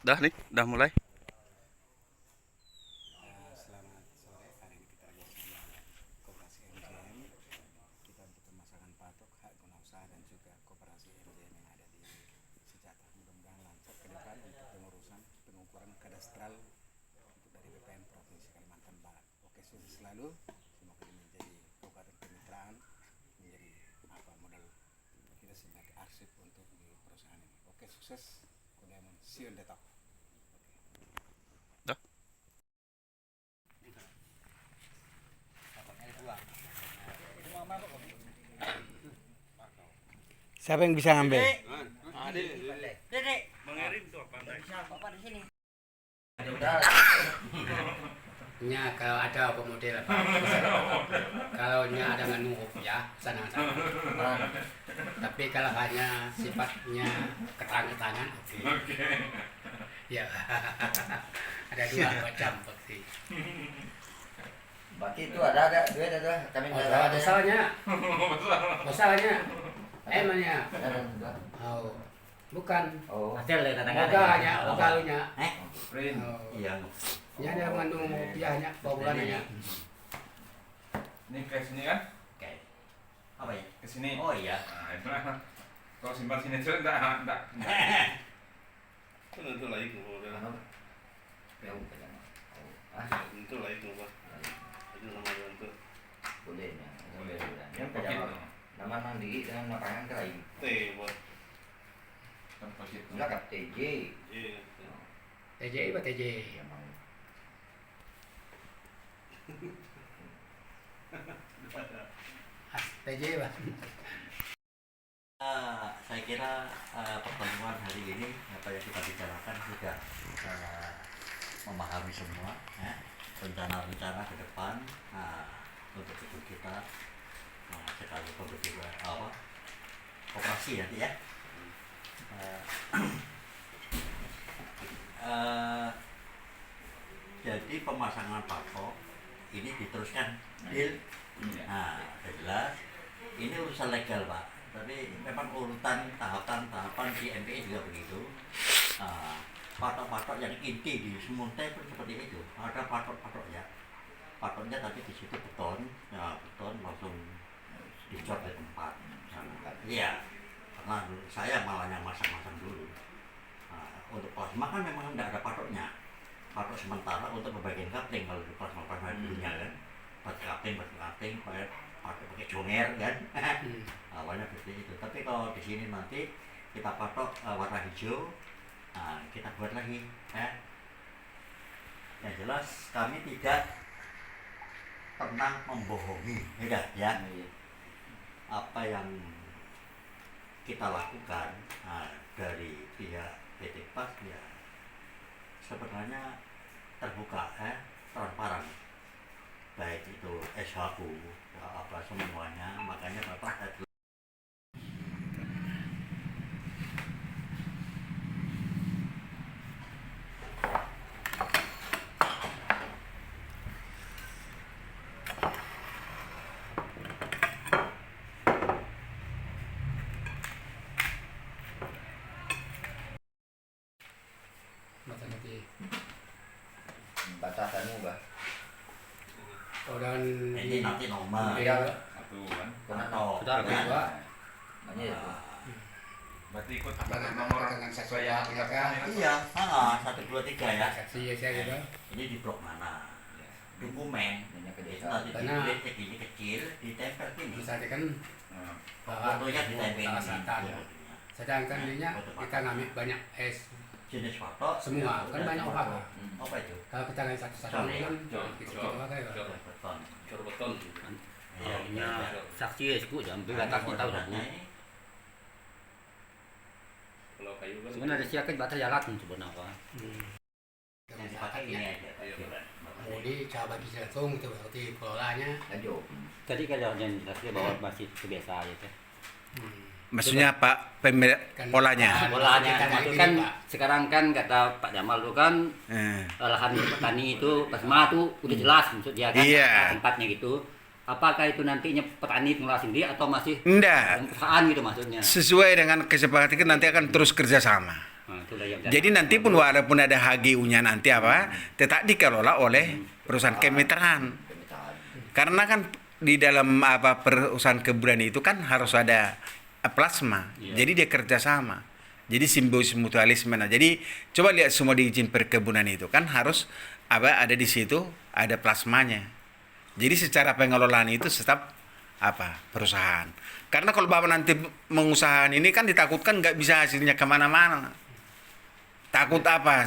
Dah nih, dah mulai. Selamat sore, hari ini kita lagi bersama Koperasi MJM. Kita untuk pemasangan patok, hak guna usaha dan juga Koperasi MJM yang ada di Sejahtera. Mudah-mudahan lancar ke depan untuk pengurusan pengukuran kadastral untuk dari BPN Provinsi Kalimantan Barat. Oke, sukses selalu. Semoga ini menjadi kabupaten kemitraan, menjadi modal kita sebagai arsip untuk di perusahaan ini. Oke, sukses. Kudaemon, see you in the top. Dah. Siapa yang bisa ngambil? Dedek, Mengirim tuh pandai. Bapak di sini. Nya kalau ada pemodel kalau nya ada nganu ya sana. Tapi kalau hanya sifatnya ketangan oke. Ya. Ada dua macam pasti. Berarti itu ada duit ada kami Oh, ada. masalahnya emangnya Ada. oh bukan Oh. Hasil dari mogalnya mogalnya Print. oh. Iya. Nya ada mengandung rupiahnya bulannya. Ini ke sini kan? Oke. Apa ya? Ke sini. Oh iya. Nah, itu lah. Kalau simpan sini tuh enggak. Itu nanti lagi kemudian. Yang pegang. Ah, Itu lagi kemudian. Itu namanya untuk boleh ya. Boleh. Yang Pocket. pegang. Nama mandi dengan makanan ke lain. T buat Kan pocket. Enggak kat TJ. J. TJ apa TJ? Yang mau. TJ apa? Saya kira pertemuan hari ini apa yang kita bicarakan sudah memahami semua ya, rencana-rencana ke depan untuk itu kita sekali juga operasi nanti ya. Jadi pemasangan patok ini diteruskan deal. Nah, jelas ini urusan legal Pak. Tapi memang urutan tahapan di MPI juga begitu. Patok-patok yang inti di Semuntai pun seperti itu. Ada patok-patok ya. Patoknya tadi di situ beton, ya beton langsung dicor di tempat. Iya, karena saya malah yang masang-masang dulu. Untuk plasma kan memang tidak ada patoknya. Patok sementara untuk pembagian kapling kalau di plasma dulunya kan. Pakai kapling, pakai jonger kan. Awalnya seperti itu. Tapi kalau di sini nanti kita patok warna hijau, kita buat lagi. Yang jelas kami tidak pernah membohongi, ya. Apa yang kita lakukan dari pihak PT PAS ya sebenarnya terbuka, transparan, baik itu SHU apa semuanya, makanya Bapak Batasanmu bah. Oh dan ini nanti nomor Iya. Satu kan. atau saudara ya. kedua Banyak itu. Berarti ikut Dengan nomor saksi sesuai ya, yang kita ya. kan. Iya, 1, 2, 3 ya. saksi ya saya gitu. Ini di blok mana? Dokumen. Banyak ke Itu desa. nanti Karena- ditulis segini kecil, ditempel sini. Misalnya kan Nah, Fotonya ditempel salah ini. selatan. Sedangkan ininya kita ngambil banyak es Jenis foto semua kan banyak apa? Apa itu? Kalau kita ngambil satu-satu Cor, ya? kan Cor. gitu apa ya? Beton. cor beton. Iya, Iya, iya. saksi ya suku jam Nah, batas kita udah. modelnya ini Kalau kayu kan Sebenarnya siakan batas jalan sebenarnya. yang dipakai ini aja. Kemudian coba bisa langsung itu berarti kelolanya. Lanjut. Tadi kan yang jelasnya bahwa masih kebiasa gitu. Maksudnya Pak polanya. Polanya Kita itu ini, kan Pak. sekarang kan kata Pak Jamal itu kan lahan petani itu pasma tuh udah jelas maksud dia kan Iya. tempatnya gitu. Apakah itu nantinya petani pengelola sendiri atau masih Enggak. perusahaan gitu maksudnya? Sesuai dengan kesepakatan kita nanti akan terus kerjasama. Itu udah yang Jadi nanti pun walaupun ada HGU-nya nanti apa, tetap dikelola oleh perusahaan kemitraan. Karena kan di dalam apa perusahaan kebunan itu kan harus ada plasma. Iya. Jadi dia kerjasama. Jadi simbiosis mutualisme. Nah, jadi coba lihat semua di izin perkebunan itu kan harus apa ada di situ ada plasmanya. Jadi secara pengelolaan itu tetap apa perusahaan. Karena kalau bapak nanti mengusahakan ini kan ditakutkan nggak bisa hasilnya kemana-mana. Takut apa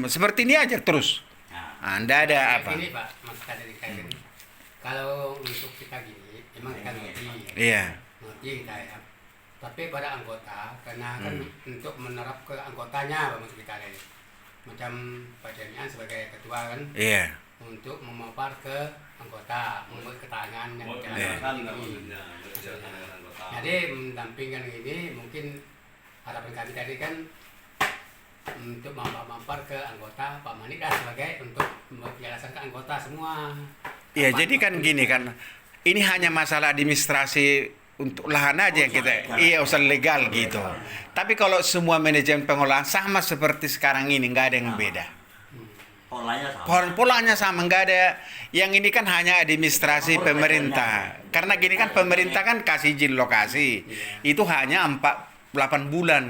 seperti ini aja terus. Anda ada apa? Ini Pak, maksudnya dari kayak gini. Kalau untuk kita gini, emang kita ngerti. Iya. Ngerti kita ya. Tapi pada anggota, karena kan untuk menerap ke anggotanya maksud kita ini. Macam Pak Jamian sebagai ketua kan, Iya. untuk memapar ke anggota, membuat keterangan yang Mau jalan dijelaskan ini. nggak maksudnya? Dijelaskan dengan anggota. Jadi mendampingkan ini mungkin harapan kami tadi kan untuk mampar ke anggota Pak Manik dah sebagai untuk menjelaskan ke anggota semua. Iya, Apa- jadi kan gini kan, ini hanya masalah administrasi untuk lahan aja yang kita, iya usaha legal gitu. Tapi kalau semua manajemen pengolahan sama seperti sekarang ini, nggak ada yang beda. Polanya sama. Polanya sama, nggak ada. Yang ini kan hanya administrasi pemerintah. Karena gini kan pemerintah kan kasih izin lokasi, itu hanya 8 bulan.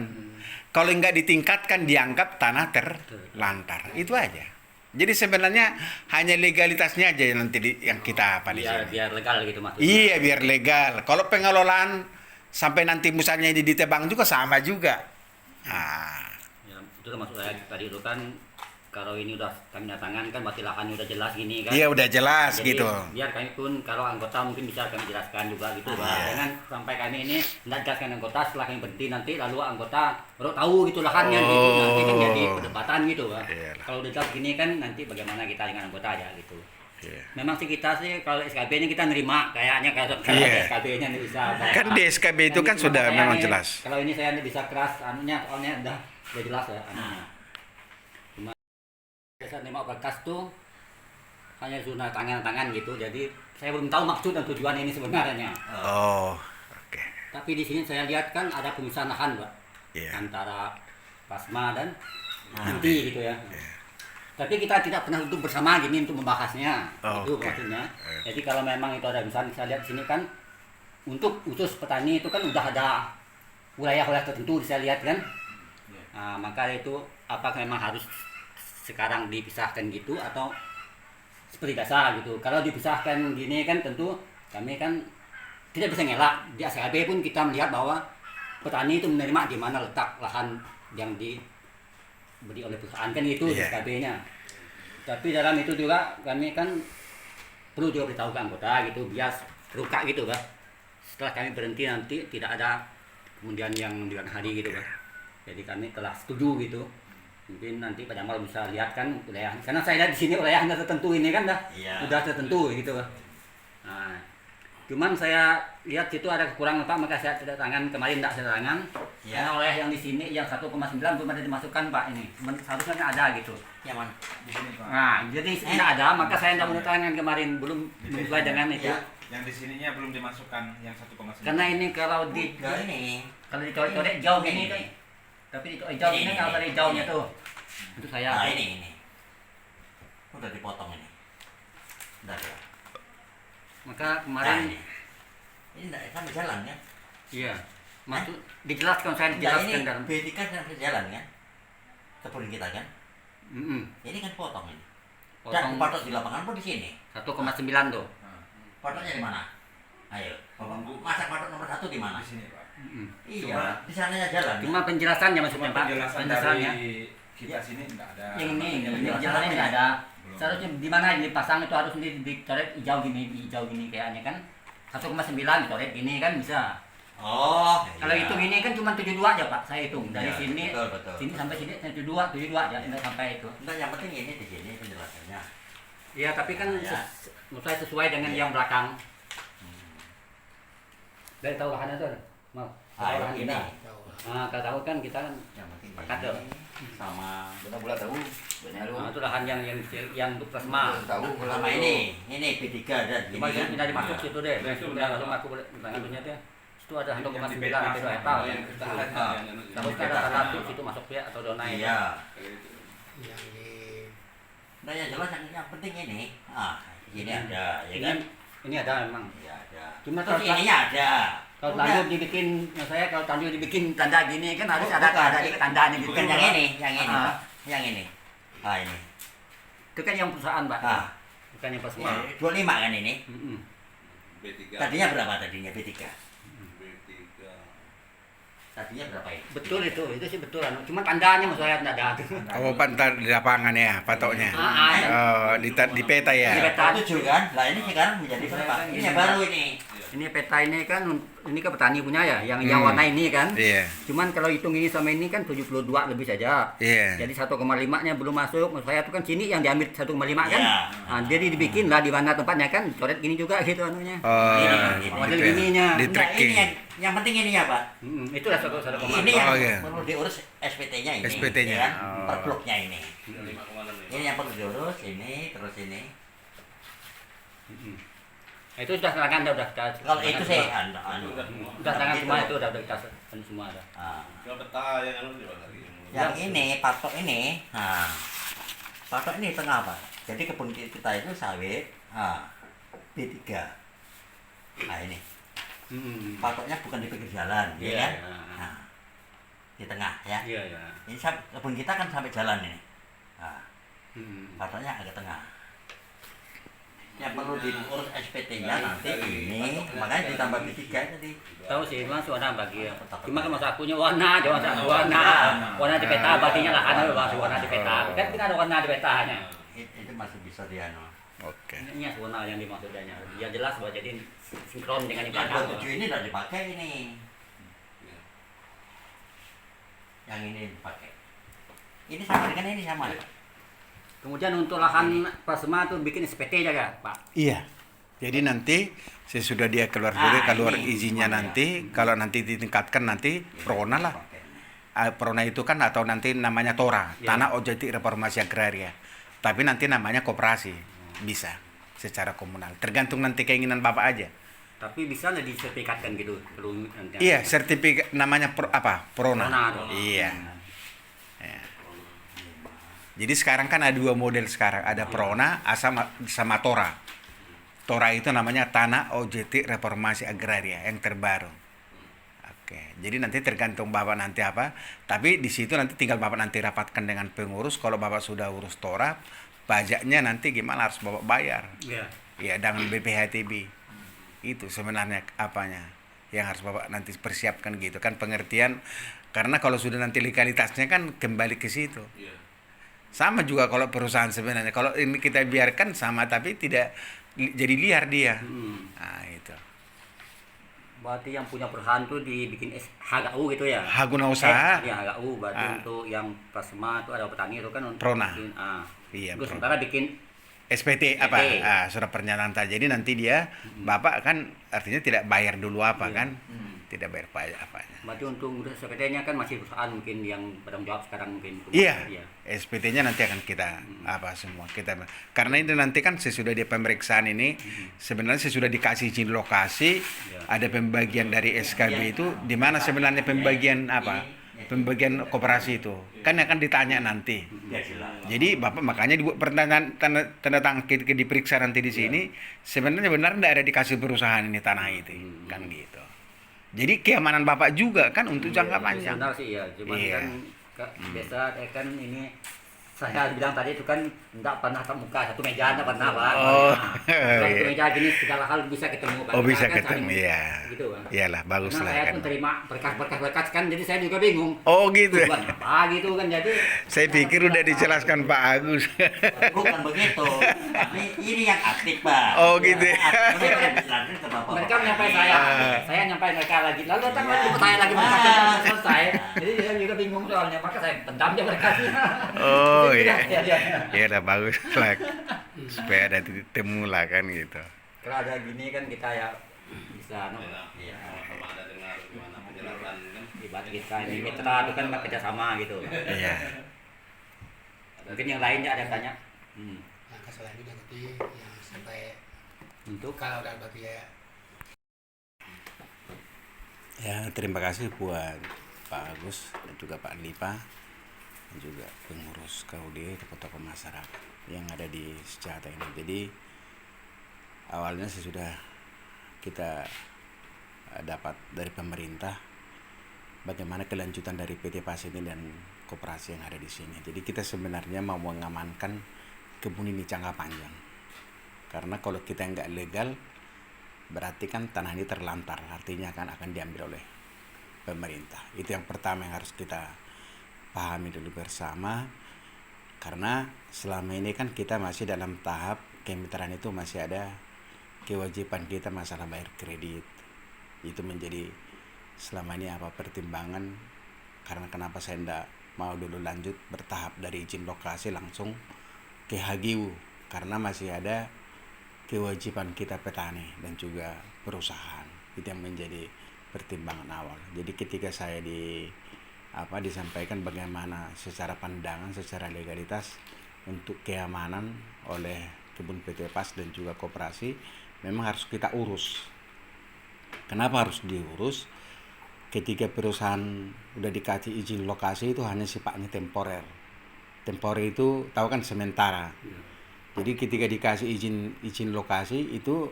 Kalau nggak ditingkatkan dianggap tanah terlantar, itu aja. Jadi sebenarnya hanya legalitasnya aja yang nanti yang kita apa di sini. biar legal gitu maksudnya. Iya, biar legal. Kalau pengelolaan sampai nanti misalnya ditebang juga sama juga. Nah, Ya, itu termasuk saya tadi itu kan kalau ini udah kami datangan kan berarti lahannya udah jelas gini kan. iya udah jelas Jadi, gitu. biar kami pun kalau anggota mungkin bisa kami jelaskan juga gitu Pak. Iya. Jangan sampai kami ini tidak jelaskan anggota setelah kami berhenti nanti lalu anggota baru tahu gitu lahannya gitu. Nanti kan jadi perdebatan gitu Pak. Iya. Kalau udah jelas gini kan nanti bagaimana kita dengan anggota aja gitu. Iya. Memang sih kita sih kalau SKB-nya kita nerima kayaknya kalau Iya. SKB-nya nih bisa. Kan di SKB itu kan cuma sudah saya memang nih, jelas. Kalau ini saya nih bisa keras anunya soalnya udah jelas ya anunya. Cuma biasa nembak berkas tuh hanya zona tangan gitu. Jadi saya belum tahu maksud dan tujuan ini sebenarnya. Oh, oke. Tapi di sini saya lihat kan ada pemisahan lahan, Pak. Iya. Antara plasma dan anti gitu ya. Tapi kita tidak pernah duduk bersama gini untuk membahasnya. Oh, Itu oke. maksudnya. Jadi kalau memang itu ada misalnya saya lihat di sini kan untuk khusus petani itu kan udah ada wilayah-wilayah tertentu saya lihat kan. Nah, maka itu apakah memang harus sekarang dipisahkan gitu atau seperti biasa gitu. Kalau dipisahkan gini kan tentu kami kan tidak bisa ngelak. Di SKB pun kita melihat bahwa petani itu menerima di mana letak lahan yang diberi oleh perusahaan kan itu Iya. SKB-nya. Tapi dalam itu juga kami kan perlu juga beritahu ke anggota gitu biar terbuka gitu Pak. Setelah kami berhenti nanti tidak ada kemudian yang bilang hari gitu Pak. Jadi kami telah setuju gitu. Mungkin nanti Pak Jamal bisa lihat kan wilayah. Karena saya lihat di sini wilayahnya tertentu ini kan dah. Iya. Udah tertentu gitu Pak. Nah, cuman saya lihat situ ada kekurangan Pak, maka saya tidak tangan kemarin tidak saya tangan. Iya. Karena oleh yang di sini yang 1,9 belum ada dimasukkan Pak ini. Seharusnya kan ada gitu. Yang mana? Di sini Pak. Nah, jadi tidak ada, maka saya tidak menandatangan kemarin belum sesuai dengan itu. Ya. Yang di sininya belum dimasukkan yang 1,9. Karena ini kalau Enggak ini. kalau dicoret-coret jauh gini kan. Tapi dicoret jauh ini kalau dari jauhnya tuh. Itu saya. Nah ini. Udah dipotong ini. Udah ya. Maka Nah, kemarin ini enggak kan jalan kan? iya. Maksud dijelaskan saya Enggak, dijelaskan ini dalam. B3 kan jalan kan? Kebun kita kan? Ini kan potong ini. Dan Potong patok di lapangan pun di sini. 1,9 tuh. Patoknya di mana? Ayo. Masa patok nomor 1 di mana? Di sini Pak. Iya, di sananya jalan. Cuma penjelasannya maksudnya Cuma Pak. penjelasan Penjelasannya. dari kita sini enggak ada. Yang ini Penjelasannya penjelasannya tidak ada. Belum. Seharusnya di mana ini pasang itu harus dicoret hijau gini kayaknya kan. 1,9 dicoret gini kan bisa. Oh. Kalau iya. hitung ini kan cuma 72 aja Pak, saya hitung dari Iya, sini betul. sini sampai sini 72 aja tidak sampai itu. Enggak, yang penting ini di sini penjelasannya. Iya, tapi kan Ya. menurut saya sesuai dengan yang belakang. Dari tahu lahannya tuh, mau tahu lahan ini. kita. Nah, kalau tahu kan kita kan Yang penting Pakat ini dong. sama Benar-benar tahu. Benar lu. nah, itu lahan yang untuk plasma. Tahu sama ini P3 dan Cuma ini kan. tidak dimasuk Nah, situ deh. Nah, itu Udah udah. langsung aku tangan punya dia. Itu ada 1,9 Yang di sampai 2 hektar. Oh, yang kita ada, Ah. yang anu, Takut Yang ada kita- salah tuh situ masuk pihak atau donai. Iya. kayak gitu. Yang di Nah yang jelas yang penting ini. Ini ada, ya Ini kan? ini ada memang. Iya ada. Cuma Terus kalau ininya ada. kalau Udah. tandur dibikin, menurut saya kalau tandur dibikin tanda gini kan harus Oh, ada bukan. ada tandanya gitu. Bukan yang ini, yang ini, Ah. Pak. Yang ini. Ini. Itu kan yang perusahaan, Pak. Ah. Bukan yang Ya, personal. 25 kan ini. Mm-mm. B3. Tadinya berapa tadinya B3? B3. Tadinya berapa ini? Betul itu sih betul. Cuma tandanya maksud saya tidak ada. Oh, pantar di lapangan ya, patoknya. Oh, di peta Di ya. peta. 7 kan? Lah ini sekarang menjadi berapa? Ini yang baru ini. Ini peta ini kan ini kan petani punya ya, yang warna ini kan. Iya. Cuman kalau hitung ini sama ini kan 72 lebih saja. Iya. Jadi 1,5-nya belum masuk. Maksud saya itu kan sini yang diambil 1,5 kan. Iya. Nah, jadi dibikin lah di mana tempatnya kan. Coret gini juga gitu anunya. Oh, Ini, model gitu ya. gininya. Di Enggak, tracking. ini yang penting ini ya Pak. Itu lah 1,5. Ini yang Oh, iya. perlu diurus SPT-nya ini. SPT-nya. ya kan? Oh. Per bloknya ini. 5,6 nih. Ini yang perlu diurus, ini terus ini. Itu sudah serangan udah kita. Kalau itu semua. saya anu. Udah serangan semua itu udah kita semua ada. Ah. Kalau peta yang anu juga lagi. Yang ini patok ini, patok ini tengah Pak. Jadi kebun kita itu sawit, B3. Nah ini, patoknya bukan di pinggir jalan, ya Iya, kan? iya. Nah, di tengah ya. Iya ya. Ini kebun kita kan sampai jalan ini. Nah, patoknya agak tengah. Yang perlu diurus SPT-nya nanti ini, makanya ditambah B3 tadi. Tahu sih, mas warna bagi ya. Cuma kan masa akunya warna, warna di peta, baginya lah ada warna di peta. Kan tidak ada warna di petanya. Itu masih bisa dianu. Oke. Ini warna yang dimaksudnya. Ya jelas bahwa jadi sinkron dengan yang Yang belakang. 27 ini udah dipakai ini. Yang ini dipakai. Ini sama dengan ini sama. Kemudian untuk lahan plasma tuh bikin SPT aja Pak. Iya. Jadi nanti sesudah dia keluar ini. izinnya nanti, kalau nanti ditingkatkan nanti prona lah. Prona itu kan atau nanti namanya Tora, Ya. Tanah Objektif Reformasi Agraria. Tapi nanti namanya koperasi, bisa secara komunal. Tergantung nanti keinginan Bapak aja. Tapi bisa nggak disertifikatkan gitu? Iya, sertifikat namanya Prona. Prona tuh. Iya. Ya. Jadi sekarang kan ada 2 model sekarang, ada Prona sama Tora. Tora itu namanya Tanah Objektif Reformasi Agraria yang terbaru. Oke, jadi nanti tergantung Bapak nanti apa. Tapi di situ nanti tinggal Bapak nanti rapatkan dengan pengurus. Kalau Bapak sudah urus Tora, pajaknya nanti gimana harus Bapak bayar. Iya. Ya dengan BPHTB. Itu sebenarnya apanya yang harus Bapak nanti persiapkan gitu kan pengertian. Karena kalau sudah nanti legalitasnya kan kembali ke situ. Iya. Sama juga kalau perusahaan sebenarnya. Kalau ini kita biarkan sama tapi tidak jadi liar dia. Nah, itu. Berarti yang punya perusahaan tuh dibikin HGU gitu ya? Haguna usaha. Iya HGU. Berarti untuk yang plasma itu ada petani itu kan untuk Prona. bikin, Iya, terus Prona. sementara bikin SPT apa? Surat pernyataan tadi. Jadi nanti dia Bapak kan artinya tidak bayar dulu apa Iya. kan? Tidak bayar pajak apanya. berarti untuk ngurus SPT-nya kan masih perusahaan mungkin yang bertanggung jawab sekarang mungkin. Iya. SPT-nya nanti akan kita apa semua kita karena ini nanti kan sesudah dia pemeriksaan ini sebenarnya sesudah dikasih izin lokasi ada pembagian dari SKB itu di mana sebenarnya pembagian apa pembagian koperasi itu kan akan ditanya nanti. Jadi Bapak makanya dibuat pertanyaan tanda tangan diperiksa nanti di sini sebenarnya benar tidak ada dikasih perusahaan ini tanah itu kan gitu. Jadi keamanan Bapak juga kan untuk jangka panjang. Benar sih ya, cuman Iya. kan biasa kan ini saya bilang tadi itu kan enggak pernah tatap muka satu meja enggak pernah Pak. Oh, Satu iya. meja gini segala hal bisa ketemu Pak. Oh bisa Kita kan ketemu saling- ya. Gitu Pak. Iyalah bagus Karena lah saya kan. pun terima berkas kan jadi saya juga bingung. Oh gitu. Tujuan apa gitu kan jadi. Saya pikir udah dijelaskan Pak Agus. Bukan begitu. Ini yang aktif Pak. Oh, gitu ya. Aktif. Mereka dijelasin ke Bapak. Mereka nyampai saya nyampai mereka lagi. Lalu datang lagi Iya. saya lagi mereka Ah. selesai. Jadi saya juga bingung soalnya maka saya pendam aja berkasnya. Oh iya. Ya. Ya udah bagus lah. Supaya ada titik temu lah kan gitu. Kalau ada gini kan kita ya bisa Iya. Sama ada dengar gimana penjelasan kan. ibarat kita ini mitra itu kan kerjasama gitu. Iya. Mungkin yang lainnya ada tanya. langkah selanjutnya nanti yang sampai Untuk kalau udah bagi ya Ya, terima kasih buat Pak Agus dan juga Pak Lipa dan juga pengurus KUD, tokoh-tokoh masyarakat yang ada di Sejata ini. Jadi awalnya sesudah kita dapat dari pemerintah bagaimana kelanjutan dari PT PAS ini dan koperasi yang ada di sini. Jadi kita sebenarnya mau mengamankan kebun ini jangka panjang. Karena kalau kita nggak legal, berarti kan tanah ini terlantar, artinya kan akan diambil oleh pemerintah. Itu yang pertama yang harus kita pahami dulu bersama, karena selama ini kan kita masih dalam tahap kemitraan, itu masih ada kewajiban kita masalah bayar kredit. Itu menjadi selama ini apa pertimbangan, karena kenapa saya tidak mau dulu lanjut bertahap dari izin lokasi langsung ke HGU, karena masih ada kewajiban kita petani dan juga perusahaan. Itu yang menjadi pertimbangan awal. Jadi ketika saya disampaikan bagaimana secara pandangan, secara legalitas untuk keamanan oleh kebun PT PAS dan juga koperasi, memang harus kita urus. Kenapa harus diurus? Ketika perusahaan udah dikasih izin lokasi itu hanya sifatnya temporer. Temporer itu tahu kan sementara. Jadi ketika dikasih izin lokasi itu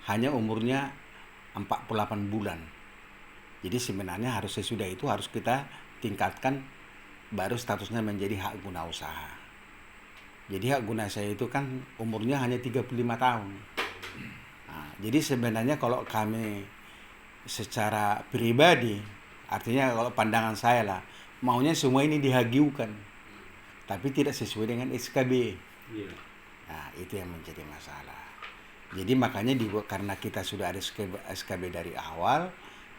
hanya umurnya 48 bulan. Jadi sebenarnya harus sesudah itu harus kita tingkatkan baru statusnya menjadi hak guna usaha. Jadi hak guna usaha itu kan umurnya hanya 35 tahun. Nah, jadi sebenarnya kalau kami secara pribadi, artinya kalau pandangan saya lah, maunya semua ini dihagiukan, tapi tidak sesuai dengan SKB. Nah, itu yang menjadi masalah. Jadi makanya karena kita sudah ada SKB dari awal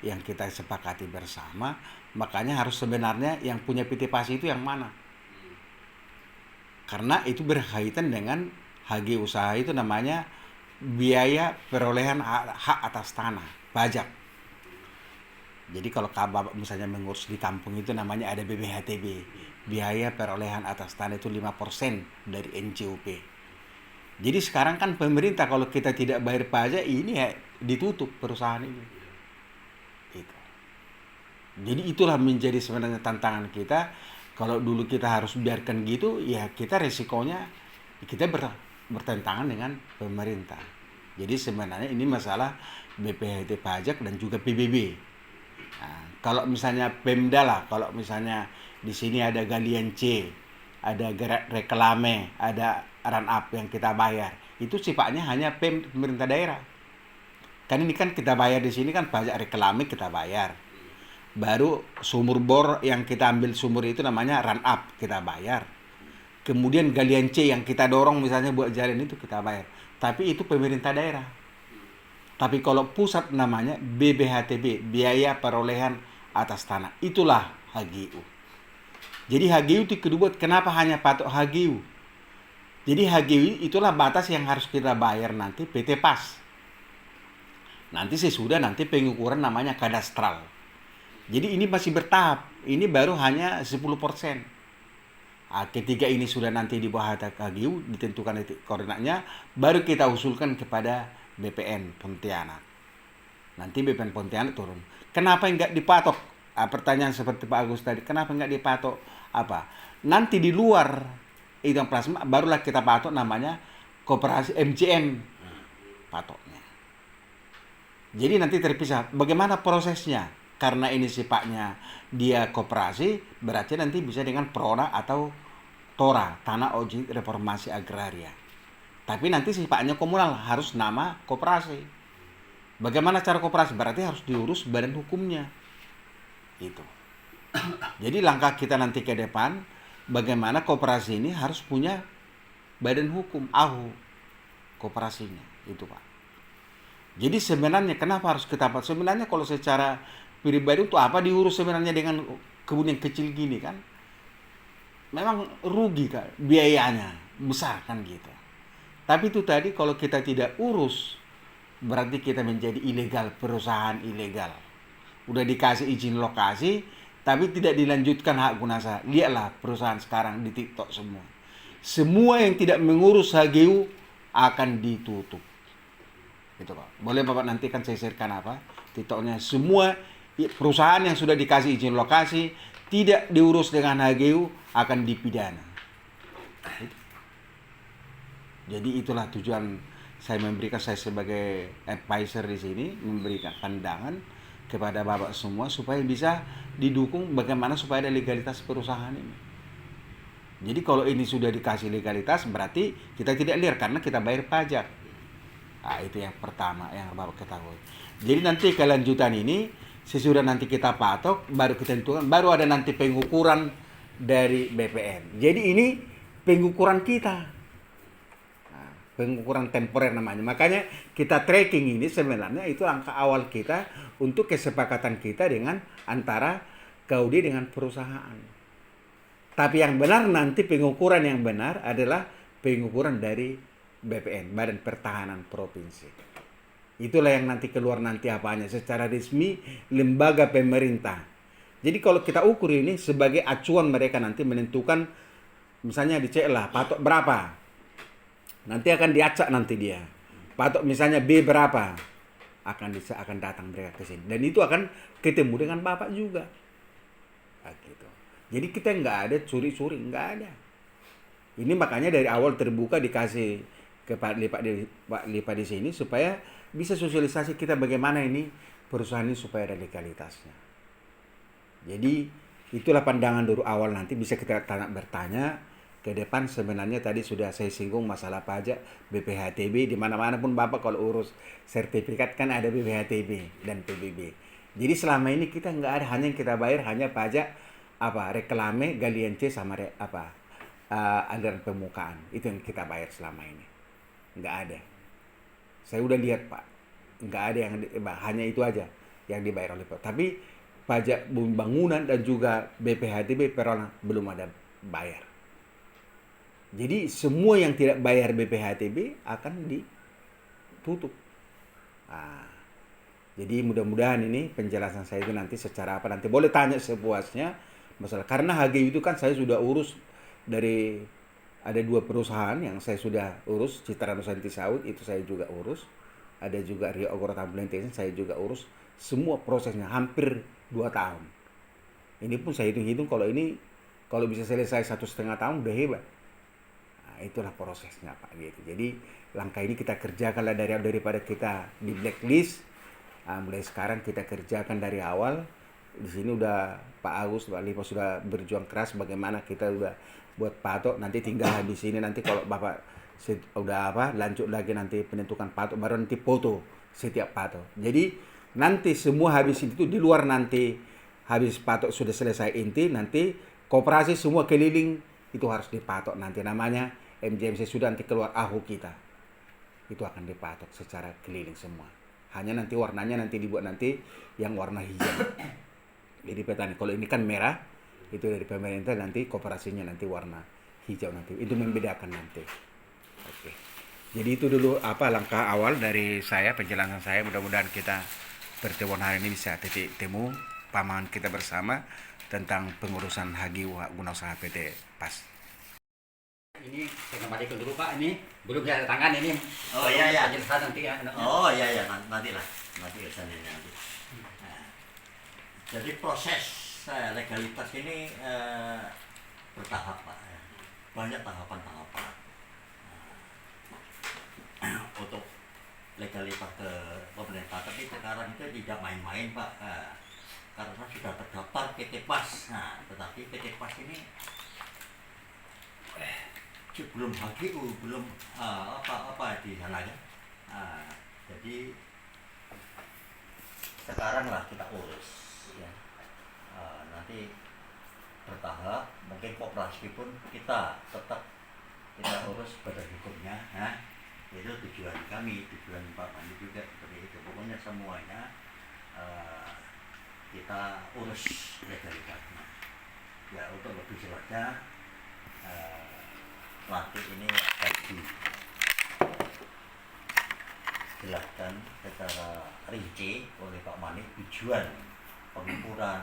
yang kita sepakati bersama, makanya harus sebenarnya yang punya PT PAS itu yang mana? Karena itu berkaitan dengan HG usaha, itu namanya biaya perolehan hak atas tanah, pajak. Jadi kalau Bapak misalnya mengurus di kampung itu namanya ada BPHTB, biaya perolehan atas tanah itu 5% dari NCUP. Jadi sekarang kan pemerintah kalau kita tidak bayar pajak ini ya ditutup perusahaan ini. Itu. Jadi itulah menjadi sebenarnya tantangan kita. Kalau dulu kita harus biarkan gitu, ya kita resikonya kita bertentangan dengan pemerintah. Jadi sebenarnya ini masalah BPHT pajak dan juga PBB. Nah, kalau misalnya Pemda lah, kalau misalnya di sini ada galian C, ada reklame, ada run up yang kita bayar, itu sifatnya hanya pemerintah daerah. Kan ini kan kita bayar di sini kan pajak reklame kita bayar. Baru sumur bor yang kita ambil sumur itu namanya run up kita bayar. Kemudian galian C yang kita dorong misalnya buat jalan itu kita bayar. Tapi itu pemerintah daerah. Tapi kalau pusat namanya BBHTB, biaya perolehan atas tanah. Itulah HGU. Jadi HGU itu kedua, kenapa hanya patok HGU? Jadi HGU itulah batas yang harus kita bayar nanti PT PAS. Nanti sesudah nanti pengukuran namanya kadastral. Jadi ini masih bertahap. Ini baru hanya 10%. Ketika ini sudah nanti di bawah HGU, ditentukan koordinatnya, baru kita usulkan kepada BPN Pontianak. Nanti BPN Pontianak turun. Kenapa enggak dipatok? Pertanyaan seperti Pak Agus tadi, kenapa enggak dipatok? Nanti di luar itu yang plasma, barulah kita patok namanya koperasi MCM patoknya. Jadi nanti terpisah. Bagaimana prosesnya? Karena ini sifatnya dia koperasi, berarti nanti bisa dengan PRONA atau TORA, Tanah Objek Reformasi Agraria. Tapi nanti sifatnya komunal, harus nama koperasi. Bagaimana cara koperasi? Berarti harus diurus badan hukumnya. Itu. Jadi langkah kita nanti ke depan, bagaimana koperasi ini harus punya badan hukum, AHU, koperasinya. Itu Pak. Jadi sebenarnya kenapa harus kita Pak? Sebenarnya kalau secara pribadi itu apa diurus sebenarnya dengan kebun yang kecil gini kan? Memang rugi kan, biayanya besar kan gitu. Tapi itu tadi kalau kita tidak urus, berarti kita menjadi ilegal, perusahaan ilegal. Udah dikasih izin lokasi, tapi tidak dilanjutkan hak guna usaha. Lihatlah perusahaan sekarang di TikTok semua. Semua yang tidak mengurus HGU akan ditutup. Gitu Pak. Boleh Bapak nanti kan saya sharekan TikToknya. Semua perusahaan yang sudah dikasih izin lokasi tidak diurus dengan HGU akan dipidana. Jadi itulah tujuan saya sebagai advisor di sini, memberikan pandangan kepada Bapak semua supaya bisa didukung bagaimana supaya ada legalitas perusahaan ini. Jadi kalau ini sudah dikasih legalitas berarti kita tidak liar karena kita bayar pajak. Nah, itu yang pertama yang Bapak ketahui. Jadi nanti kelanjutan ini sesudah nanti kita patok baru kita tentukan, baru ada nanti pengukuran dari BPN. Jadi ini pengukuran kita. Nah, pengukuran temporer namanya. Makanya kita tracking ini sebenarnya itu langkah awal kita untuk kesepakatan kita dengan antara Gaudi dengan perusahaan. Tapi yang benar nanti pengukuran yang benar adalah pengukuran dari BPN, Badan Pertahanan Provinsi. Itulah yang nanti keluar nanti apanya secara resmi lembaga pemerintah. Jadi kalau kita ukur ini sebagai acuan mereka nanti menentukan misalnya dicek lah patok berapa. Nanti akan diacak nanti dia. Patok misalnya B berapa. Akan datang mereka ke sini. Dan itu akan ketemu dengan Bapak juga. Nah, gitu. Jadi kita nggak ada curi-curi, nggak ada. Ini makanya dari awal terbuka dikasih ke Pak Lipa di sini supaya bisa sosialisasi kita bagaimana ini perusahaan ini supaya ada legalitasnya. Jadi itulah pandangan dulu awal, nanti bisa kita bertanya ke depan. Sebenarnya tadi sudah saya singgung masalah pajak BPHTB, di mana-mana pun Bapak kalau urus sertifikat kan ada BPHTB dan PBB. Jadi selama ini kita nggak ada, hanya yang kita bayar hanya pajak reklame, galian C sama aliran permukaan. Itu yang kita bayar selama ini. Nggak ada. Saya udah lihat Pak, nggak ada yang hanya itu aja yang dibayar oleh Pak. Tapi pajak bangunan dan juga BPHTB perorangan belum ada bayar. Jadi semua yang tidak bayar BPHTB akan ditutup. Nah, jadi mudah-mudahan ini penjelasan saya itu nanti secara apa, nanti boleh tanya sepuasnya masalah. Karena HGU itu kan saya sudah urus dari ada 2 perusahaan yang saya sudah urus, Citra Nusanti Sawit itu saya juga urus. Ada juga Rio Agro Plantation saya juga urus. Semua prosesnya hampir 2 tahun. Ini pun saya hitung-hitung kalau bisa selesai 1,5 tahun udah hebat. Nah, itulah prosesnya Pak gitu. Jadi langkah ini kita kerjakanlah daripada kita di blacklist. Nah, mulai sekarang kita kerjakan dari awal. Di sini udah Pak Agus, Pak Lipa sudah berjuang keras bagaimana kita udah buat patok, nanti tinggal habis ini nanti kalau Bapak udah lanjut lagi nanti penentukan patok, baru nanti foto setiap patok. Jadi nanti semua habis itu di luar, nanti habis patok sudah selesai inti, nanti koperasi semua keliling itu harus dipatok, nanti namanya MJMC sudah nanti keluar AHU kita. Itu akan dipatok secara keliling semua. Hanya nanti warnanya nanti dibuat nanti yang warna hijau. Jadi petani, kalau ini kan merah, itu dari pemerintah, nanti koperasinya nanti warna hijau nanti. Itu membedakan nanti. Oke. Jadi itu dulu langkah awal dari saya, penjelasan saya. Mudah-mudahan kita pertemuan hari ini bisa titik temu pahaman kita bersama tentang pengurusan HGU guna usaha PT PAS. Ini saya kembalikan dulu Pak, ini belum saya tangan ini. Oh iya. Penjelasan nanti ya. Oh iya, nanti urusannya nanti. Nah, jadi proses legalitas ini bertahap Pak. Banyak tahapan-tahapan. Untuk legalitas ke pemerintah, tapi sekarang itu tidak main-main Pak. Karena sudah terdaftar PT PAS. Nah, tetapi PT PAS ini belum HGU, belum apa-apa di sana kan. Jadi sekarang lah kita urus ya. Nanti bertahap, mungkin koperasi pun kita tetap urus badan hukumnya. Itu tujuan kami, tujuan Pak Mandi juga seperti itu. Pokoknya semuanya kita urus legalitasnya. Ya, untuk lebih jelasnya nanti ini akan dijelaskan secara rinci oleh Pak Mani tujuan pengukuran,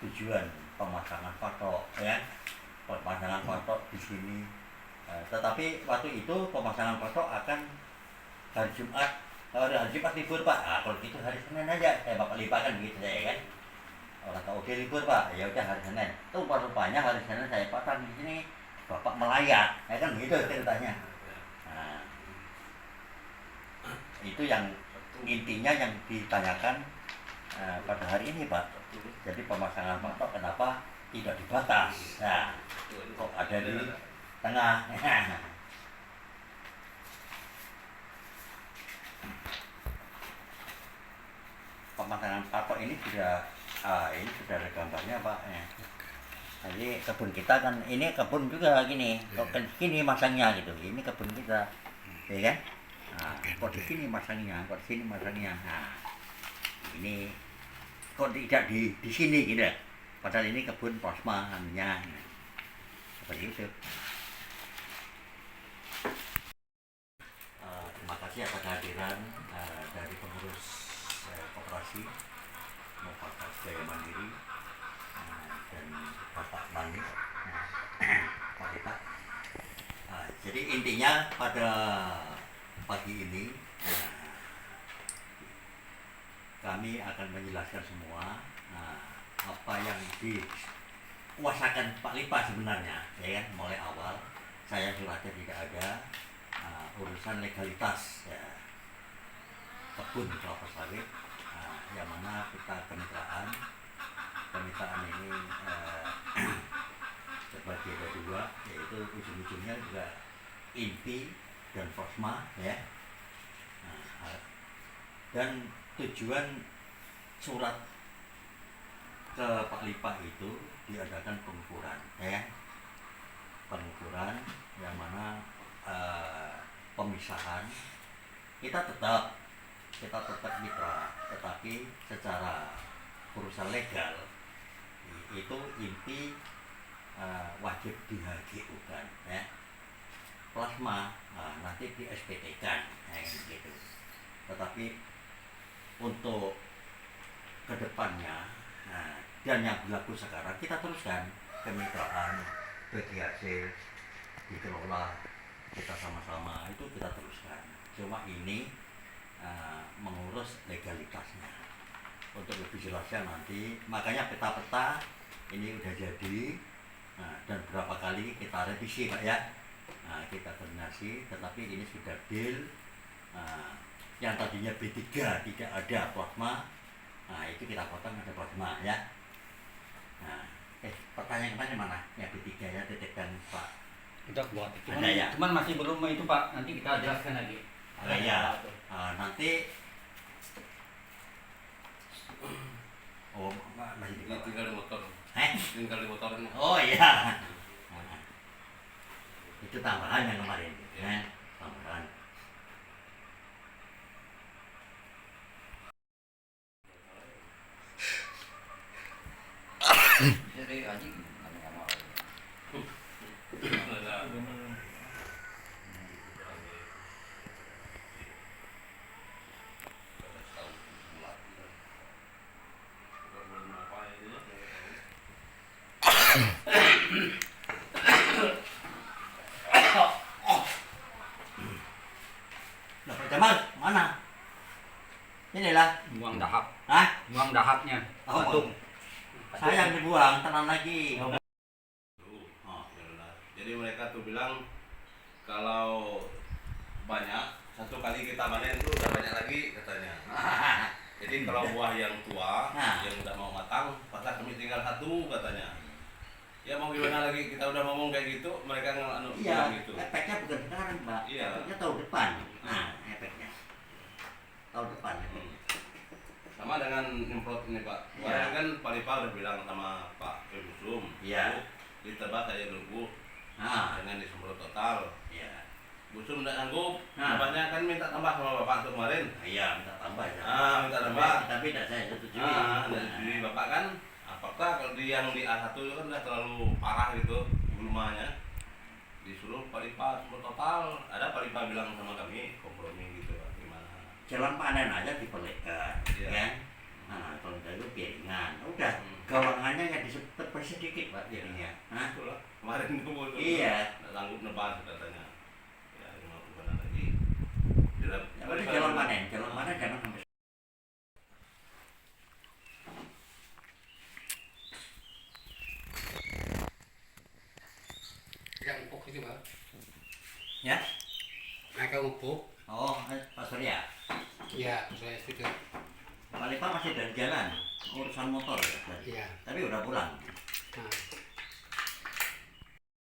tujuan pemasangan patok ya. Pemasangan patok di sini. Tetapi waktu itu pemasangan patok akan hari Jumat libur Pak. Kalau gitu hari Senin aja, Bapak limpahkan begitu saya kan. orang KUD libur Pak, ya udah hari Senin. Tuh rupanya hari Senin saya patah di sini, Bapak melayat, ya kan gitu ceritanya. Nah, itu yang intinya yang ditanyakan pada hari ini Pak. Jadi pemasangan patok kenapa tidak dibatas? Nah, kok ada di tengah? Pemasangan patok ini sudah ada gambarnya Pak. Jadi kebun kita kan ini kebun juga gini, kok gini masangnya gitu. Ini kebun kita, ya kan? Nah, kok di sini masangnya, kok di sini masangnya. Nah, ini kok tidak di sini gitu. Padahal ini kebun plasma namanya. Seperti itu. Terima kasih atas kehadiran dari pengurus koperasi Bapak Jaya Mandiri dan Bapak Mani, Pak Kita. Jadi intinya pada pagi ini kami akan menjelaskan semua apa yang dikuasakan Pak Lipa sebenarnya, ya kan, mulai awal. Saya suratnya tidak ada, urusan legalitas ya, kebun kelapa sawit, yang mana kita kemitraan ini terbagi ada dua, yaitu ujung-ujungnya juga inti dan Forsma ya. Dan tujuan surat ke Pak Lipa itu diadakan pengukuran ya, pengukuran yang mana pemisahan kita tetap mitra, tetapi secara urusan legal itu inti wajib di-HGU-kan ya. Plasma nanti di SPT-kan gitu. Tetapi untuk kedepannya dan yang berlaku sekarang kita teruskan kemitraan bagi hasil dikelola kita sama-sama, itu kita teruskan. Cuma ini mengurus legalitasnya. Untuk lebih jelasnya nanti, makanya peta-peta ini udah jadi dan berapa kali kita revisi Pak ya. Kita koordinasi, tetapi ini sudah deal. Yang tadinya B3 tidak ada plasma, itu kita potong ada plasma ya. Pertanyaan kemarin mana? Yang B3 ya, titipkan Pak. Kita buat. Ada ya? Cuman masih belum itu Pak, nanti kita jelaskan lagi. Ada ya. Nanti masih di bawah. Tinggal di motor. Tinggal di motor. Oh iya. Itu tambahan yang kemarin ya. Tambahan. Jadi anjing nggak mau. Nah, Pak Jamal, mana? Inilah. Buang dahak. Hah? Buang dahaknya. Oh, Batuk. saya yang dibuang, tenang lagi. Jadi mereka tuh bilang kalau banyak satu kali kita panen tuh udah banyak lagi katanya. Jadi kalau buah yang tua yang udah mau matang, pasar kami tinggal satu katanya. Ya mau gimana lagi, kita udah ngomong kayak gitu, mereka bilang Iya, gitu. efeknya bukan sekarang Mbak, Iya. efeknya tahun depan. Nah, efeknya tahun depan. Sama dengan nyemprot ini Pak. Kemarin kan Pak Lipa udah bilang sama Pak Busum. Iya. Ditebak saya nunggu dengan disemprot total. Iya. Busum tidak sanggup. Bapaknya kan minta tambah sama Bapak tuh kemarin. Iya, minta tambah ya. Minta tambah. Tapi tidak saya setujui. Jadi Bapak kan apakah kalau yang di A1 itu kan udah terlalu parah gitu gulmanya. Disuruh Pak Lipa semprot total. Ada Pak Lipa bilang sama kami kompromi gitu gimana. Jalan panen aja diperlebar, ya. Nah, kalau itu piringan, udah gawangannya yang disebut sedikit Pak jadinya. Itulah kemarin itu Iya. nggak sanggup nebas katanya. Ya mau gimana lagi? Ya, udah jalan panen jangan sampai. Ya? Mereka ngumpuk. Oh, Pak Surya. Iya, saya setuju. Pak Lipa masih dari jalan, urusan motor ya? Iya. Tapi udah pulang.